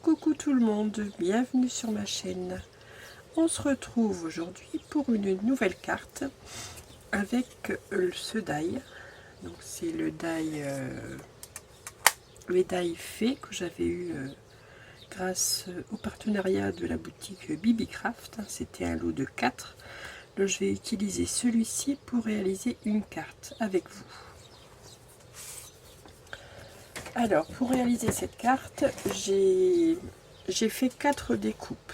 Coucou tout le monde, bienvenue sur ma chaîne. On se retrouve aujourd'hui pour une nouvelle carte avec ce die. Donc c'est le die fait que j'avais eu grâce au partenariat de la boutique Bibicraft. C'était un lot de 4. Donc je vais utiliser celui-ci pour réaliser une carte avec vous. Alors, pour réaliser cette carte, j'ai fait 4 découpes.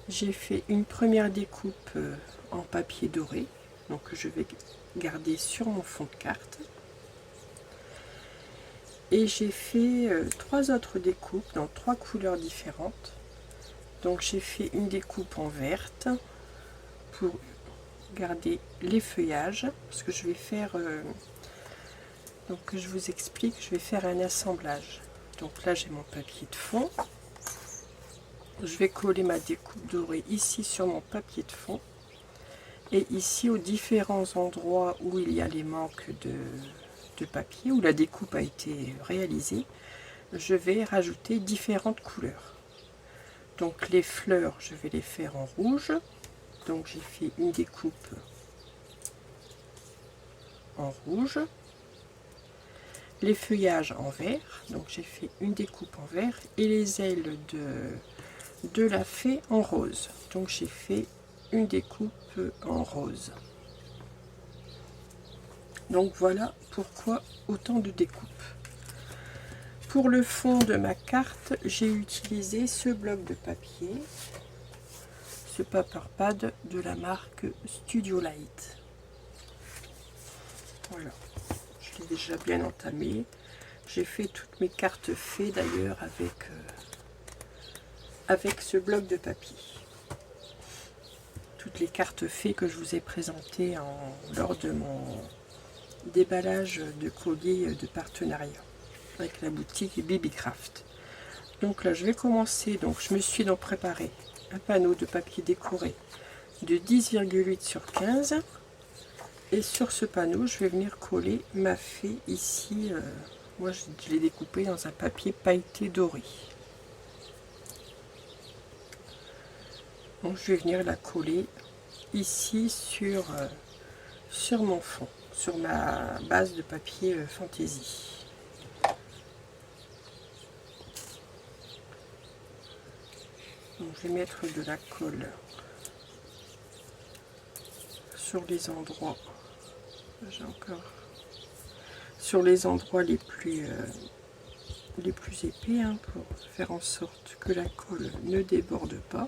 J'ai fait une première découpe en papier doré, donc je vais garder sur mon fond de carte. Et j'ai fait 3 autres découpes dans 3 couleurs différentes. Donc j'ai fait une découpe en verte pour garder les feuillages, parce que je vais faire... donc je vous explique, je vais faire un assemblage. Donc là j'ai mon papier de fond. Je vais coller ma découpe dorée ici sur mon papier de fond. Et ici aux différents endroits où il y a les manques de papier, où la découpe a été réalisée, je vais rajouter différentes couleurs. Donc les fleurs, je vais les faire en rouge. Donc j'ai fait une découpe en rouge. Les feuillages en vert, donc j'ai fait une découpe en vert, et les ailes de la fée en rose. Donc j'ai fait une découpe en rose. Donc voilà pourquoi autant de découpes. Pour le fond de ma carte, j'ai utilisé ce bloc de papier, ce paper pad de la marque Studio Light. Voilà, je l'ai déjà bien entamé. J'ai fait toutes mes cartes fées d'ailleurs avec ce bloc de papier. Toutes les cartes fées que je vous ai présentées lors de mon déballage de colis de partenariat avec la boutique Bibicraft. Donc là je vais commencer, donc je me suis donc préparé un panneau de papier décoré de 10,8 sur 15, et sur ce panneau je vais venir coller ma fée ici. Moi je l'ai découpé dans un papier pailleté doré. Donc je vais venir la coller ici sur mon fond, sur ma base de papier fantaisie. Donc je vais mettre de la colle sur les endroits, j'ai encore sur les endroits les plus épais, hein, pour faire en sorte que la colle ne déborde pas.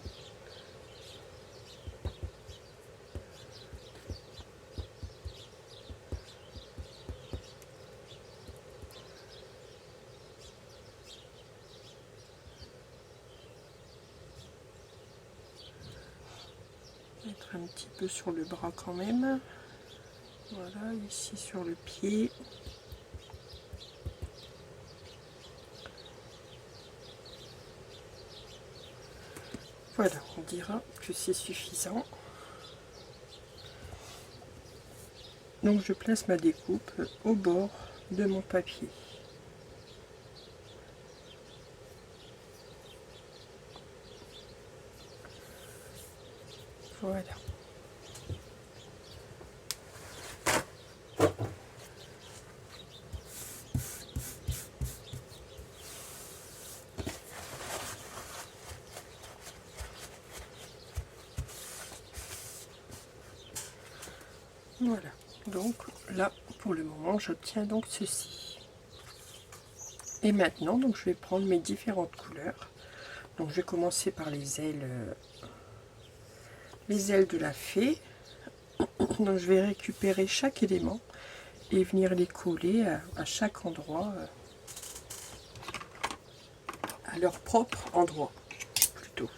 Mettre un petit peu sur le bras quand même. Voilà, ici sur le pied. Voilà, on dira que c'est suffisant. Donc je place ma découpe au bord de mon papier. Voilà. Voilà, donc là pour le moment j'obtiens donc ceci. Et maintenant donc je vais prendre mes différentes couleurs. Donc je vais commencer par les ailes de la fée. Donc je vais récupérer chaque élément et venir les coller à chaque endroit, à leur propre endroit plutôt.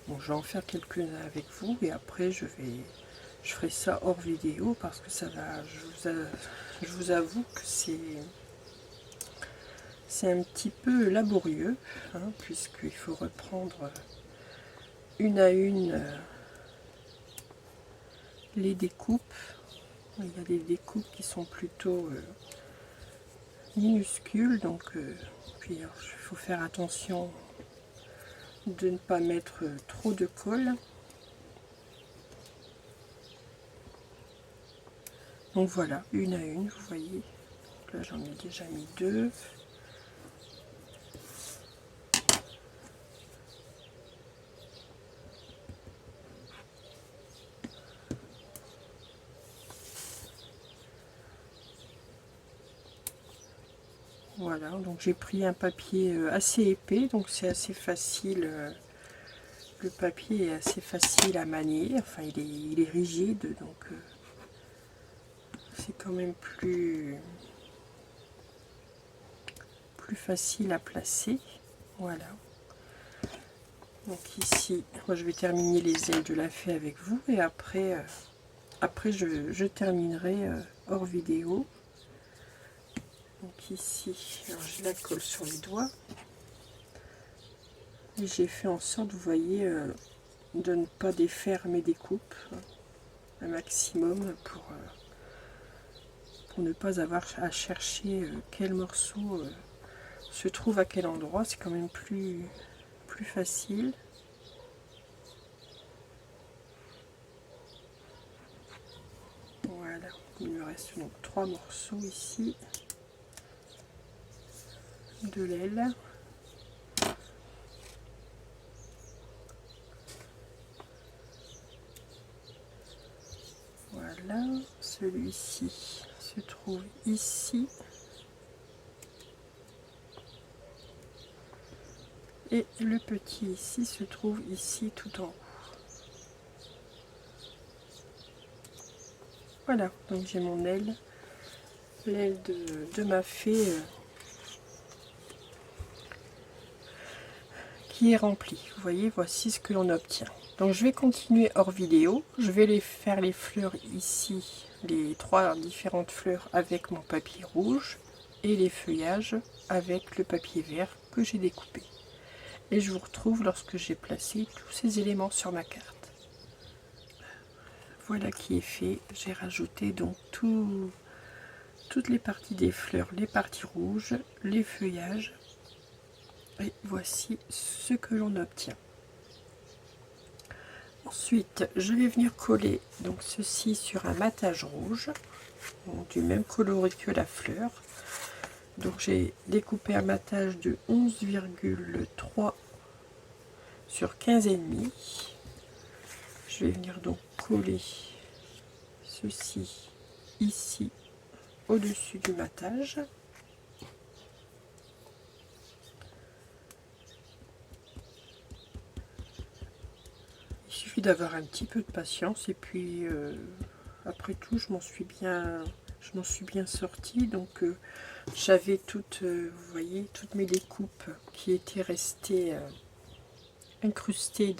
Bon, je vais en faire quelques-uns avec vous et après je ferai ça hors vidéo parce que ça va, je vous avoue que c'est un petit peu laborieux, hein, puisqu'il faut reprendre une à une les découpes. Il y a des découpes qui sont plutôt, minuscule, donc puis il faut faire attention de ne pas mettre trop de colle. Donc voilà, une à une, vous voyez. Donc là j'en ai déjà mis 2. Voilà, donc j'ai pris un papier assez épais, donc c'est assez facile. Le papier est assez facile à manier, enfin il est rigide, donc c'est quand même plus facile à placer. Voilà. Donc ici, moi je vais terminer les ailes de la fée avec vous, et après, je terminerai hors vidéo. Donc ici, alors je la colle sur les doigts. Et j'ai fait en sorte, vous voyez, de ne pas défaire mes découpes un maximum pour ne pas avoir à chercher quel morceau se trouve à quel endroit. C'est quand même plus facile. Voilà, il me reste donc 3 morceaux ici de l'aile. Voilà, celui-ci se trouve ici. Et le petit ici se trouve ici tout en haut. Voilà, donc j'ai mon aile, l'aile de ma fée qui est remplie. Vous voyez, voici ce que l'on obtient. Donc je vais continuer hors vidéo. Je vais faire les fleurs ici, les 3 différentes fleurs avec mon papier rouge et les feuillages avec le papier vert que j'ai découpé. Et je vous retrouve lorsque j'ai placé tous ces éléments sur ma carte. Voilà qui est fait. J'ai rajouté donc toutes les parties des fleurs, les parties rouges, les feuillages. Et voici ce que l'on obtient. Ensuite, je vais venir coller donc ceci sur un matage rouge, donc du même coloris que la fleur. Donc j'ai découpé un matage de 11,3 sur 15,5. Je vais venir donc coller ceci ici au-dessus du matage. Il suffit d'avoir un petit peu de patience, et puis après tout je m'en suis bien sortie. Donc j'avais toutes, vous voyez, toutes mes découpes qui étaient restées incrustées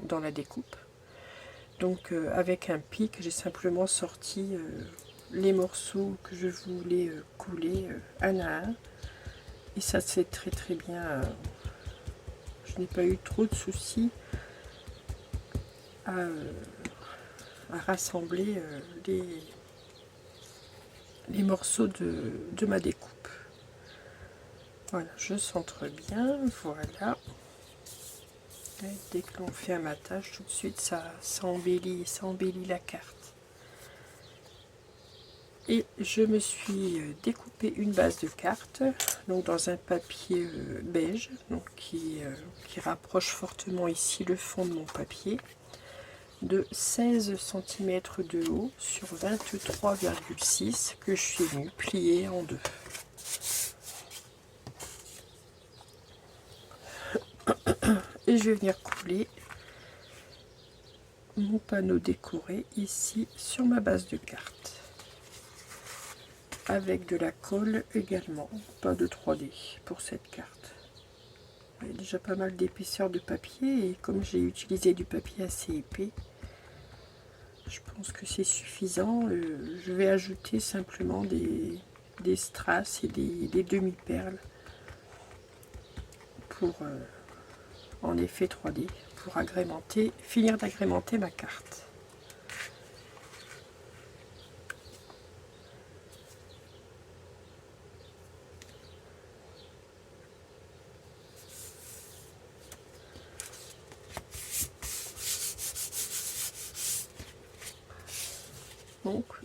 dans la découpe. Donc avec un pic, j'ai simplement sorti les morceaux que je voulais couler un à un, et ça c'est très bien. Je n'ai pas eu trop de soucis à rassembler les morceaux de ma découpe. Voilà, je centre bien, voilà. Et dès que l'on fait un matage, tout de suite ça embellit la carte. Et je me suis découpé une base de carte, donc dans un papier beige, donc qui rapproche fortement ici le fond de mon papier, de 16 cm de haut sur 23,6 que je suis venue plier en deux. Et je vais venir couler mon panneau décoré ici sur ma base de carte, avec de la colle également, pas de 3D pour cette carte. Il y a déjà pas mal d'épaisseur de papier, et comme j'ai utilisé du papier assez épais, je pense que c'est suffisant. Je vais ajouter simplement des strass et des demi-perles pour en effet 3D, pour finir d'agrémenter ma carte.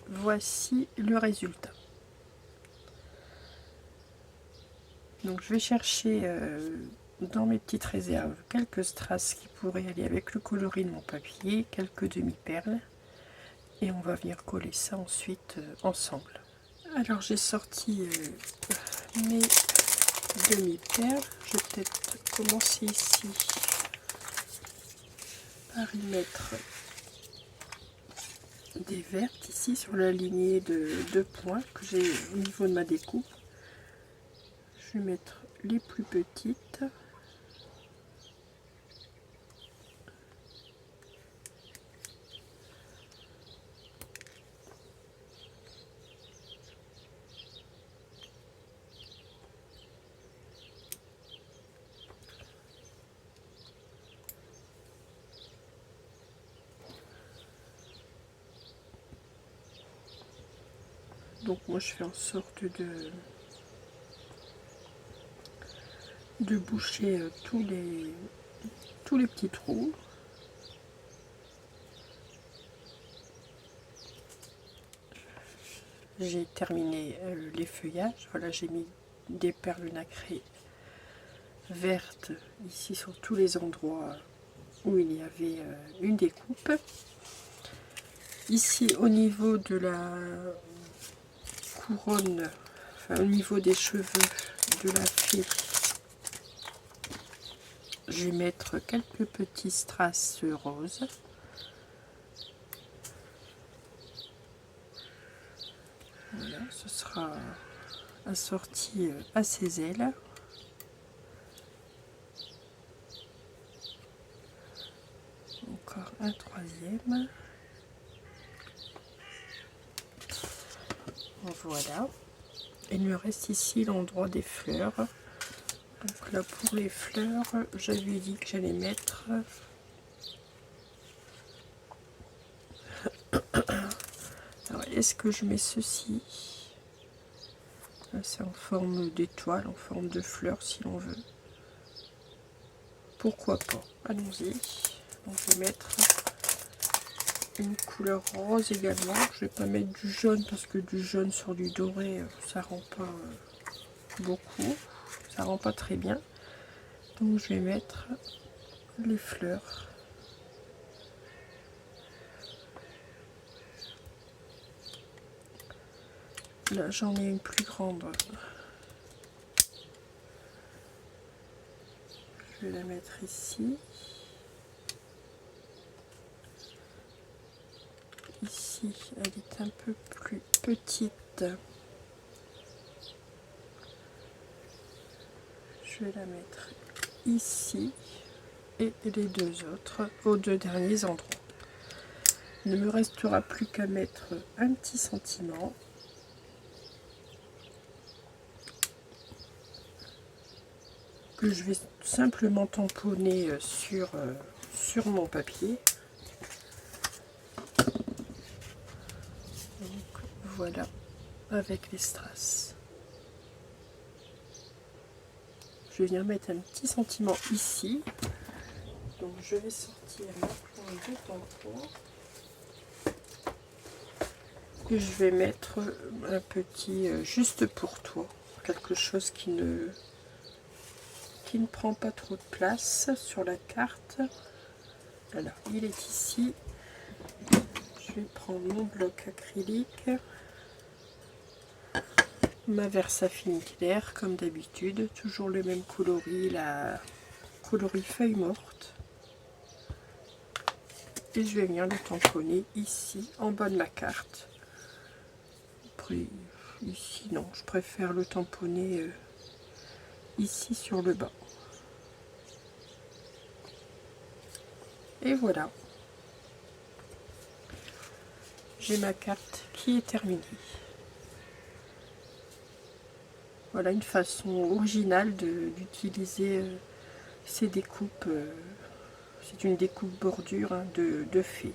voici le résultat. Donc je vais chercher dans mes petites réserves quelques strass qui pourraient aller avec le coloris de mon papier, quelques demi-perles, et on va venir coller ça ensuite ensemble. Alors j'ai sorti mes demi-perles. Je vais peut-être commencer ici par y mettre des vertes ici sur la lignée de 2 points que j'ai au niveau de ma découpe. Je vais mettre les plus petites. Donc moi je fais en sorte de boucher tous les petits trous. J'ai terminé les feuillages. Voilà, j'ai mis des perles nacrées vertes ici sur tous les endroits où il y avait une découpe. Ici au niveau de la couronne, enfin au niveau des cheveux de la fée, je vais mettre quelques petits strass roses. Voilà, ce sera assorti à ses ailes. Encore un troisième. Voilà. Il me reste ici l'endroit des fleurs. Donc là pour les fleurs, j'avais dit que j'allais mettre alors est-ce que je mets ceci? C'est en forme d'étoile, en forme de fleur si l'on veut. Pourquoi pas? Allons-y. Donc je vais mettre une couleur rose également. Je vais pas mettre du jaune parce que du jaune sur du doré, ça rend pas beaucoup. Ça rend pas très bien. Donc je vais mettre les fleurs. Là j'en ai une plus grande. Je vais la mettre ici. Ici, elle est un peu plus petite. Je vais la mettre ici et les deux autres aux deux derniers endroits. Il ne me restera plus qu'à mettre un petit sentiment. Que je vais simplement tamponner sur mon papier. Donc voilà, avec les strass. Je vais venir mettre un petit sentiment ici. Donc je vais sortir ma pointe de tampon. Et je vais mettre un petit juste pour toi. Quelque chose qui ne prend pas trop de place sur la carte. Alors il est ici. Je vais prendre mon bloc acrylique. Ma Versafine claire comme d'habitude, toujours le même coloris, la coloris feuille morte, et je vais venir le tamponner ici en bas de ma carte. Après ici non, je préfère le tamponner ici sur le bas. Et voilà, j'ai ma carte qui est terminée. Voilà une façon originale d'utiliser ces découpes. C'est une découpe bordure hein, de fée.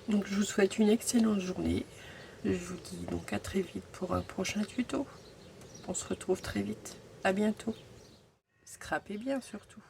Donc je vous souhaite une excellente journée. Je vous dis donc à très vite pour un prochain tuto. On se retrouve très vite. À bientôt. Scrapez bien surtout.